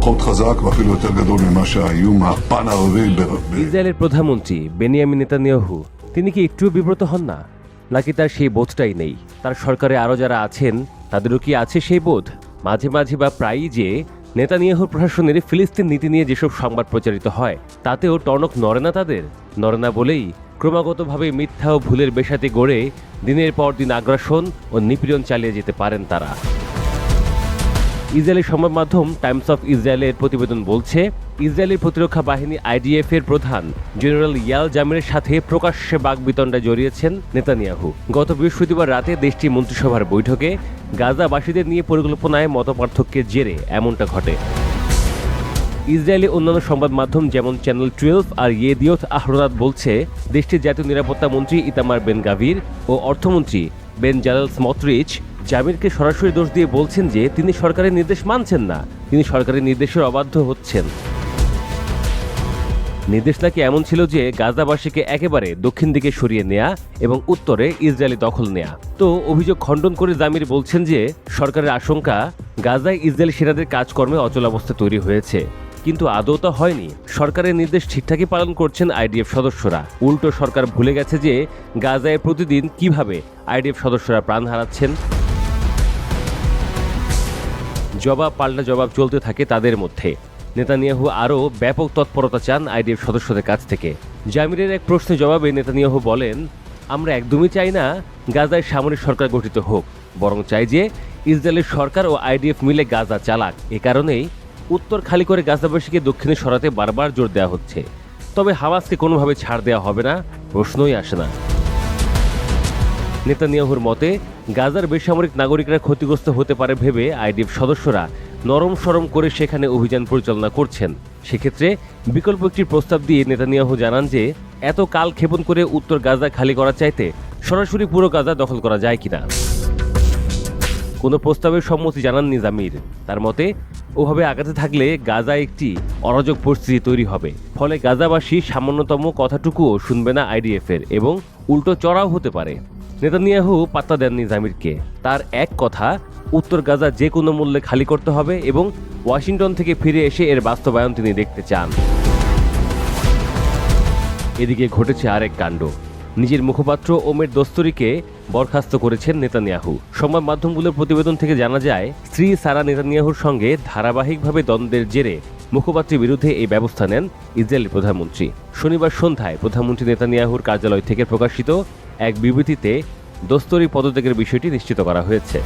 פחות חזק ואפילו יותר גדול ממה שהאיום הפן ערבי. ইসরায়েলের প্রধানমন্ত্রী Benjamin Netanyahu তিনি কি একটু বিব্রত হন না, নাকি তার সেই বোধটাই নেই? তার সরকারে আরও যারা আছেন তাদেরও কি আছে সেই বোধ? মাঝে মাঝে বা প্রায়ই যে নেতানিয়াহুর প্রশাসনের ফিলিস্তিন নীতি নিয়ে যেসব সংবাদ প্রচারিত হয় তাতেও টনক নড়ে না তাদের। নড়ে না বলেই ক্রমাগতভাবে মিথ্যা ও ভুলের বেশাতে গড়ে দিনের পর দিন আগ্রাসন ও নিপীড়ন চালিয়ে যেতে পারেন তারা। ইসরায়েলি সংবাদ মাধ্যম টাইমস অফ ইসরায়েলের প্রতিবেদন বলছে, ইসরায়েলের প্রতিরক্ষা বাহিনী আইডিএফ এর প্রধান জেনারেল ইয়াল জামিরের সাথে প্রকাশ্যে বাগবিতণ্ডায় জড়িয়েছেন নেতানিয়াহু। গত বৃহস্পতিবার রাতে দেশটির মন্ত্রিসভার বৈঠকে গাজাবাসীদের নিয়ে পরিকল্পনায় মতপার্থক্যের জেরে এমনটা ঘটে। ইসরায়েলি অন্যান্য সংবাদ মাধ্যম যেমন চ্যানেল 12 আর ইয়েদিওথ আহরোনাত বলছে, দেশটির জাতীয় নিরাপত্তা মন্ত্রী ইতামার বেন গাভির ও অর্থমন্ত্রী বেন জালাল স্মোটরিচ জামিরকে সরাসরি দোষ দিয়ে বলছেন যে তিনি সরকারের নির্দেশ মানছেন না, তিনি সরকারের নির্দেশের অবাধ্য হচ্ছেন। নির্দেশ নাকি এমন ছিল যে গাজাবাসীকে একেবারে দক্ষিণ দিকে সরিয়ে নেয়া এবং উত্তরে ইসরায়েলি দখল নেয়া। তো অভিযোগ খণ্ডন করে জামির বলছেন যে সরকারের আশঙ্কা গাজায় ইসরায়েলি সেনাদের কাজকর্মে অচলাবস্থা তৈরি হয়েছে, কিন্তু আদৌ তা হয়নি। সরকারের নির্দেশ ঠিকঠাকই পালন করছেন আইডিএফ সদস্যরা। উল্টো সরকার ভুলে গেছে যে গাজায় প্রতিদিন কিভাবে আইডিএফ সদস্যরা প্রাণ হারাচ্ছেন। জবাব পাল্টা জবাব চলতে থাকে তাদের মধ্যে। নেতানিয়াহু আরও ব্যাপক তৎপরতা চান আইডিএফ সদস্যদের কাছ থেকে। জামিরের এক প্রশ্নের জবাবে নেতানিয়াহু বলেন, আমরা একদমই চাই না গাজায় সামরিক সরকার গঠিত হোক, বরং চাই যে ইসরায়েলের সরকার ও আইডিএফ মিলে গাজা চালাক। এ কারণেই উত্তর খালি করে গাজাবাসীকে দক্ষিণে সরাতে বারবার জোর দেওয়া হচ্ছে। তবে হামাসকে কোনোভাবে ছাড় দেওয়া হবে না, প্রশ্নই আসে না। নেতানিয়াহুর মতে গাজার বেসামরিক নাগরিকরা ক্ষতিগ্রস্ত হতে পারে ভেবে আইডিএফ সদস্যরা নরম সরম করে সেখানে অভিযান পরিচালনা করছেন। সেক্ষেত্রে বিকল্প একটি প্রস্তাব দিয়ে নেতানিয়াহু জানান যে এত কাল ক্ষেপণ করে উত্তর গাজা খালি করা চাইতে সরাসরি পুরো গাজা দখল করা যায় কিনা। কোনো প্রস্তাবের সম্মতি জানাননি জামির। তার মতে ওভাবে আগাতে থাকলে গাজায় একটি অরাজক পরিস্থিতি তৈরি হবে, ফলে গাজাবাসী সামান্যতম কথাটুকুও শুনবে না আইডিএফ এর এবং উল্টো চড়াও হতে পারে। নেতানিয়াহু পাত্তা দেননি জামিরকে। তার এক কথা, উত্তর গাজা যে কোনো মূল্যে খালি করতে হবে এবং ওয়াশিংটন থেকে ফিরে এসে এর বাস্তবায়ন তিনি দেখতে চান। এদিকে ঘটেছে আরেক কাণ্ড। নিজের মুখপাত্র ওমের দস্তরিকে বরখাস্ত করেছেন নেতানিয়াহু। সংবাদ মাধ্যমগুলোর প্রতিবেদন থেকে জানা যায়, স্ত্রী সারা নেতানিয়াহুর সঙ্গে ধারাবাহিকভাবে দ্বন্দ্বের জেরে মুখপাত্রের বিরুদ্ধে এই ব্যবস্থা নেন ইসরায়েলি প্রধানমন্ত্রী। শনিবার সন্ধ্যায় প্রধানমন্ত্রী নেতানিয়াহুর কার্যালয় থেকে প্রকাশিত এক বিবৃতিতে দস্তরি পদত্যাগের বিষয়টি নিশ্চিত করা হয়েছে।